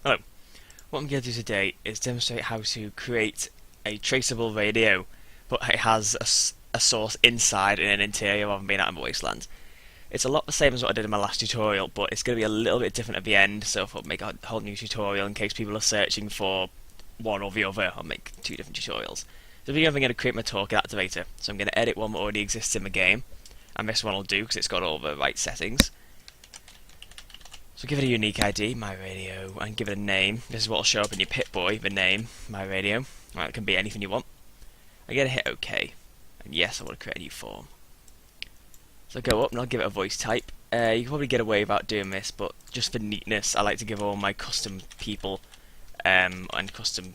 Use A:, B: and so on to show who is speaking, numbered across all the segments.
A: Hello. What I'm going to do today is demonstrate how to create a traceable radio, but it has a source inside in an interior rather than being out in the wasteland. It's a lot the same as what I did in my last tutorial, but it's going to be a little bit different at the end, so I'll make a whole new tutorial in case people are searching for one or the other. I'll make two different tutorials. So I'm going to create my token activator. So I'm going to edit one that already exists in the game, and this one will do because it's got all the right settings. So give it a unique ID, my radio, and give it a name. This is what will show up in your Pip-Boy, the name, my radio. Right, it can be anything you want. I'm going to hit OK. And yes, I want to create a new form. So go up and I'll give it a voice type. You can probably get away without doing this, but just for neatness, I like to give all my custom people and custom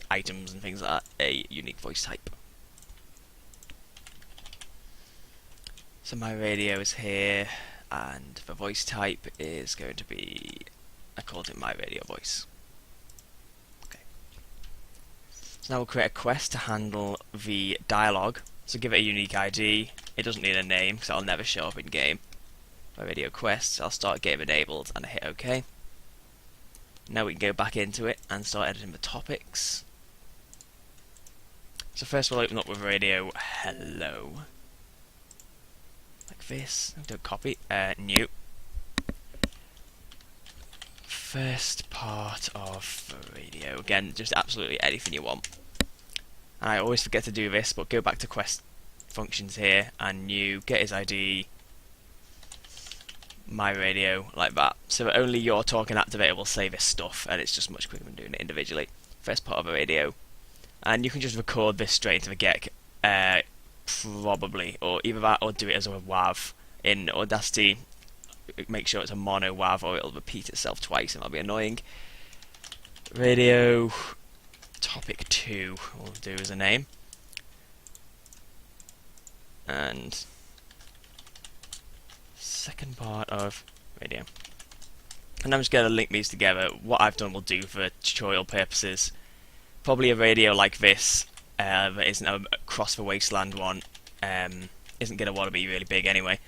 A: items and things like that a unique voice type. So my radio is here, and the voice type is going to be, I called it my radio voice. Okay. So now we'll create a quest to handle the dialogue. So give it a unique ID. It doesn't need a name because that'll never show up in game. My radio quests, I'll start game enabled and I hit OK. Now we can go back into it and start editing the topics. So first we'll open up with radio hello. Like this. Don't copy. New. First part of the radio. Again, just absolutely anything you want. And I always forget to do this, but go back to quest functions here and new, get his ID, my radio, like that. So that only your token activator will say this stuff, and it's just much quicker than doing it individually. First part of a radio. And you can just record this straight into the GECK, probably, or either that or do it as a WAV in Audacity. Make sure it's a mono WAV or it'll repeat itself twice and that'll be annoying. Radio topic 2 we'll do as a name. And second part of radio. And I'm just going to link these together. What I've done will do for tutorial purposes. Probably a radio like this that isn't a across the wasteland one, isn't going to want to be really big anyway.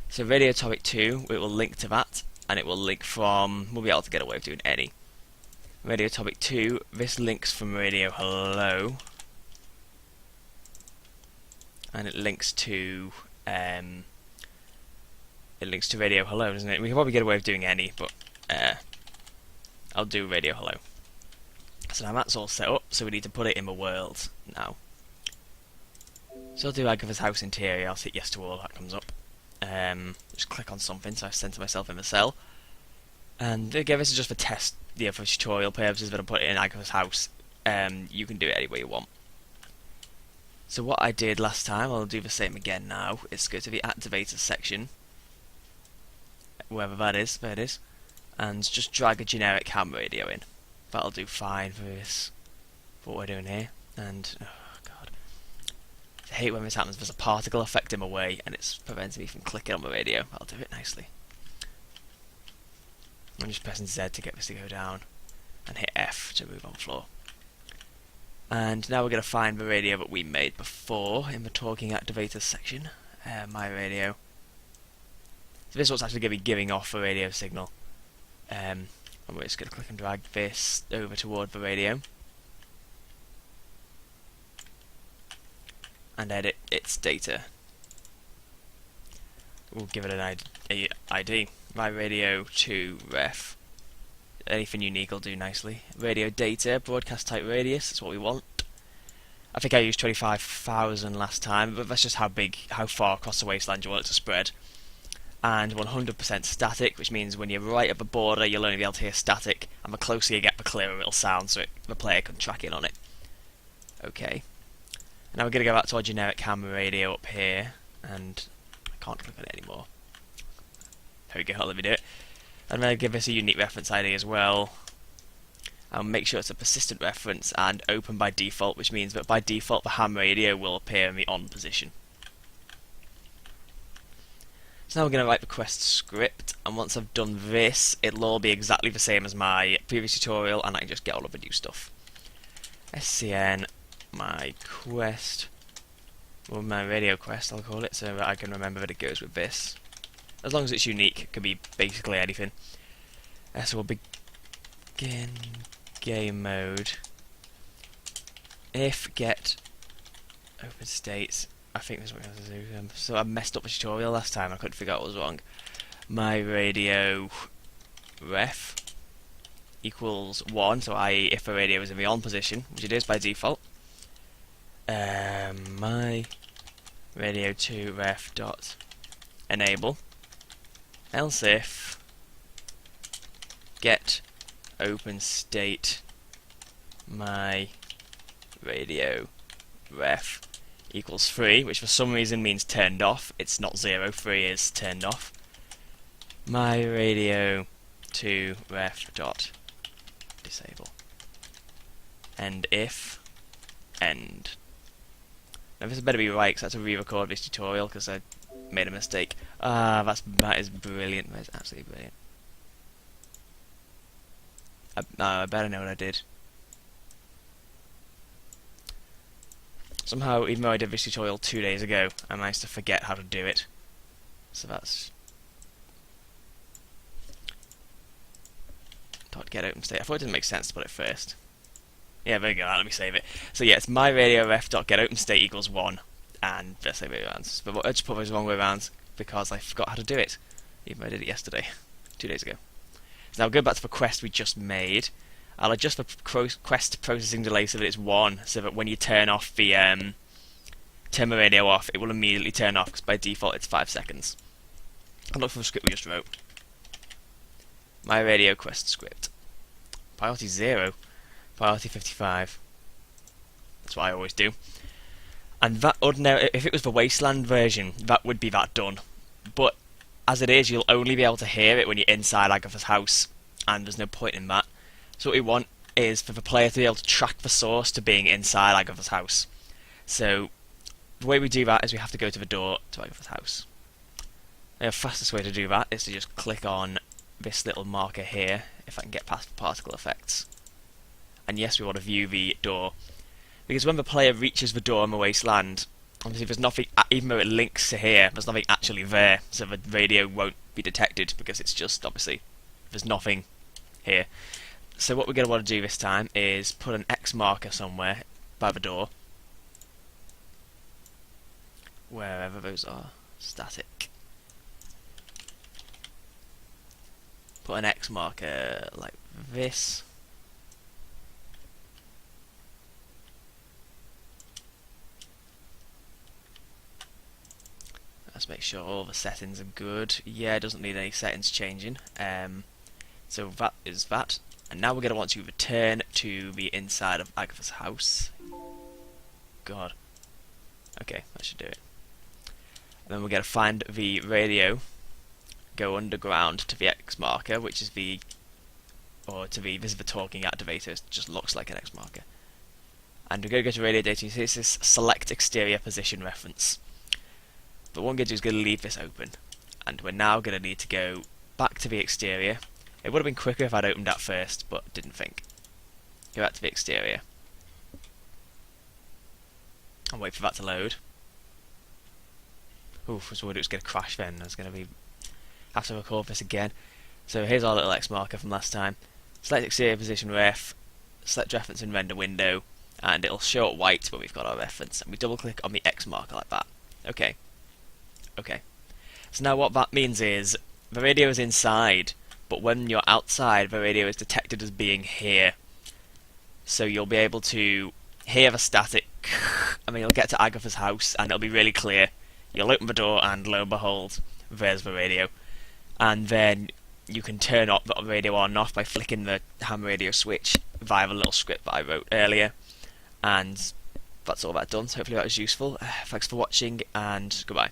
A: So radio topic 2, it will link to that, and it will link from, we'll be able to get away with doing any. Radio topic 2, this links from radio hello, and it links to radio hello, doesn't it? We can probably get away with doing any, but I'll do radio hello. So now that's all set up, so we need to put it in the world now. So I'll do Agatha's house interior, I'll hit yes to all, that comes up. Just click on something, so I center myself in the cell. And again, this is just for test, for tutorial purposes, but I'll put it in Agatha's house. You can do it any way you want. So what I did last time, I'll do the same again now, is go to the activator section, wherever that is, there it is, and just drag a generic ham radio in. That'll do fine for this, for what we're doing here. And oh god, I hate when this happens. There's a particle effect in my way, and it's preventing me from clicking on the radio. I'll do it nicely. I'm just pressing Z to get this to go down, and hit F to move on floor. And now we're going to find the radio that we made before in the talking activators section. My radio. So this is what's actually going to be giving off the radio signal. And we're just going to click and drag this over toward the radio and edit its data. We'll give it an ID. My radio to ref. Anything unique will do nicely. Radio data, broadcast type radius, that's what we want. I think I used 25,000 last time, but that's just how far across the wasteland you want it to spread. And 100% static, which means when you're right at the border you'll only be able to hear static, and the closer you get the clearer it'll sound, so the player can track in on it. Okay. Now we're going to go back to our generic camera radio up here, and I can't click on it anymore. There we go, let me do it. I'm going to give this a unique reference ID as well. I'll make sure it's a persistent reference and open by default, which means that by default the ham radio will appear in the on position. So now we're going to write the quest script, and once I've done this, it'll all be exactly the same as my previous tutorial, and I can just get all of the new stuff. SCN, my quest, or my radio quest I'll call it, so that I can remember that it goes with this. As long as it's unique, it can be basically anything. So we'll begin game mode. If get open states, I think this is what we have to do. So I messed up the tutorial last time. I couldn't figure out what was wrong. My radio ref equals 1, so i.e. if the radio is in the on position, which it is by default. My radio 2 ref dot enable, else if get open state my radio ref equals 3, which for some reason means turned off. It's not 0, 3 is turned off. My radio 2 ref dot disable, and if end. Now this better be right, because I had to re-record this tutorial because I made a mistake. That is brilliant. That is absolutely brilliant. I better know what I did. Somehow, even though I did this tutorial 2 days ago, I managed to forget how to do it. So that's .get open state. I thought it didn't make sense to put it first. Yeah, there you go. Let me save it. So yeah, it's my radio ref dot get open state equals 1, and let's say way around. But I just put those the wrong way around because I forgot how to do it, even though I did it yesterday, 2 days ago. So now go back to the quest we just made. I'll adjust the quest processing delay so that it's 1, so that when you turn off the turn the radio off, it will immediately turn off, because by default it's 5 seconds. I'll look for the script we just wrote. My radio quest script. Priority 0. Priority 55. That's what I always do. And that ordinary, if it was the Wasteland version, that would be that done. But as it is, you'll only be able to hear it when you're inside Agatha's house, and there's no point in that. So what we want is for the player to be able to track the source to being inside Agatha's house. So the way we do that is we have to go to the door to Agatha's house. The fastest way to do that is to just click on this little marker here, if I can get past the particle effects. And yes, we want to view the door, because when the player reaches the door in the Wasteland, obviously there's nothing, even though it links to here, there's nothing actually there, so the radio won't be detected, because it's just, obviously, there's nothing here. So what we're going to want to do this time is put an X marker somewhere by the door, wherever those are, static. Put an X marker like this. Let's make sure all the settings are good. Yeah, it doesn't need any settings changing. So that is that. And now we're going to want to return to the inside of Agatha's house. God. Okay, that should do it. And then we're going to find the radio, go underground to the X marker, which is the, or to the, this is the talking activator, it just looks like an X marker. And we're going to go to radio data, you see it says select exterior position reference. But what I'm going to do is going to leave this open, and we're now going to need to go back to the exterior. It would have been quicker if I'd opened that first, but didn't think. Go back to the exterior and wait for that to load. Oof, I was worried it was going to crash then. I was going to have to record this again. So here's our little X marker from last time. Select exterior position ref, select reference in render window, and it'll show up white when we've got our reference. And we double click on the X marker like that. Okay. Okay. So now what that means is the radio is inside, but when you're outside, the radio is detected as being here. So you'll be able to hear the static, and then you'll get to Agatha's house, and it'll be really clear. You'll open the door, and lo and behold, there's the radio. And then you can turn up the radio on and off by flicking the ham radio switch via the little script that I wrote earlier. And that's all that done. So hopefully that was useful. Thanks for watching, and goodbye.